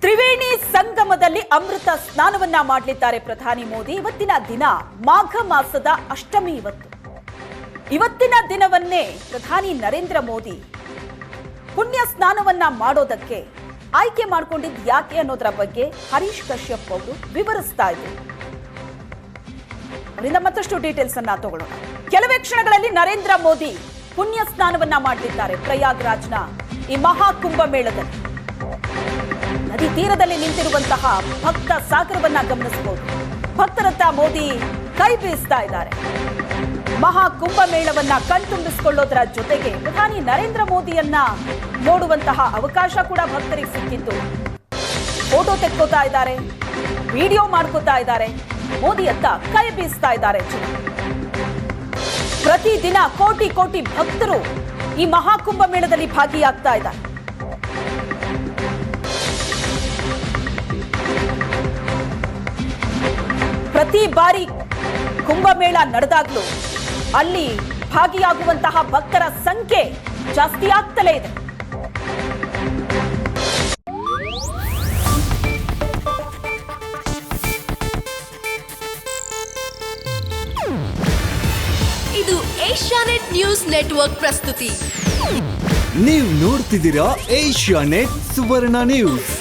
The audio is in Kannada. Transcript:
ತ್ರಿವೇಣಿ ಸಂಗಮದಲ್ಲಿ ಅಮೃತ ಸ್ನಾನವನ್ನ ಮಾಡಲಿದ್ದಾರೆ ಪ್ರಧಾನಿ ಮೋದಿ. ಇವತ್ತಿನ ದಿನ ಮಾಘ ಮಾಸದ ಅಷ್ಟಮಿ. ಇವತ್ತಿನ ದಿನವನ್ನೇ ಪ್ರಧಾನಿ ನರೇಂದ್ರ ಮೋದಿ ಪುಣ್ಯ ಸ್ನಾನವನ್ನ ಮಾಡೋದಕ್ಕೆ ಆಯ್ಕೆ ಮಾಡಿಕೊಂಡಿದ್ದು ಯಾಕೆ ಅನ್ನೋದರ ಬಗ್ಗೆ ಹರೀಶ್ ಕಶ್ಯಪ್ ಅವರು ವಿವರಿಸ್ತಾ ಇದ್ದಾರೆ. ಅವರಿಂದ ಮತ್ತಷ್ಟು ಡೀಟೇಲ್ಸ್ ಅನ್ನ ತಗೊಳ್ಳೋಣ. ಕೆಲವೇ ಕ್ಷಣಗಳಲ್ಲಿ ನರೇಂದ್ರ ಮೋದಿ ಪುಣ್ಯ ಸ್ನಾನವನ್ನ ಮಾಡಲಿದ್ದಾರೆ ಪ್ರಯಾಗ್ರಾಜ್ನ ಈ ಮಹಾಕುಂಭ ಮೇಳದಲ್ಲಿ. ನದಿ ತೀರದಲ್ಲಿ ನಿಂತಿರುವಂತಹ ಭಕ್ತ ಸಾಗರವನ್ನ ಗಮನಿಸಬಹುದು. ಭಕ್ತರತ್ತ ಮೋದಿ ಕೈ ಬೀಸ್ತಾ ಇದ್ದಾರೆ. ಮಹಾಕುಂಭ ಮೇಳವನ್ನ ಕಣ್ತುಂಬಿಸಿಕೊಳ್ಳೋದರ ಜೊತೆಗೆ ಪ್ರಧಾನಿ ನರೇಂದ್ರ ಮೋದಿಯನ್ನ ನೋಡುವಂತಹ ಅವಕಾಶ ಕೂಡ ಭಕ್ತರಿಗೆ ಸಿಕ್ಕಿದ್ದು. ಫೋಟೋ ತೆಕ್ಕೋತಾ ಇದ್ದಾರೆ, ವಿಡಿಯೋ ಮಾಡ್ಕೋತಾ ಇದ್ದಾರೆ, ಮೋದಿಯತ್ತ ಕೈ ಬೀಸ್ತಾ ಇದ್ದಾರೆ ಜನ. ಪ್ರತಿದಿನ ಕೋಟಿ ಕೋಟಿ ಭಕ್ತರು ಈ ಮಹಾಕುಂಭ ಮೇಳದಲ್ಲಿ ಭಾಗಿಯಾಗ್ತಾ ಇದ್ದಾರೆ. ಪ್ರತಿ ಬಾರಿ ಕುಂಭಮೇಳ ನಡೆದಾಗ್ಲೂ ಅಲ್ಲಿ ಭಾಗಿಯಾಗುವಂತಹ ಭಕ್ತರ ಸಂಖ್ಯೆ ಜಾಸ್ತಿ ಆಗ್ತಲೇ ಇದೆ. ಇದು ಏಷ್ಯಾನೆಟ್ ನ್ಯೂಸ್ ನೆಟ್ವರ್ಕ್ ಪ್ರಸ್ತುತಿ. ನೀವು ನೋಡ್ತಿದ್ದೀರಾ ಏಷ್ಯಾನೆಟ್ ಸುವರ್ಣ ನ್ಯೂಸ್.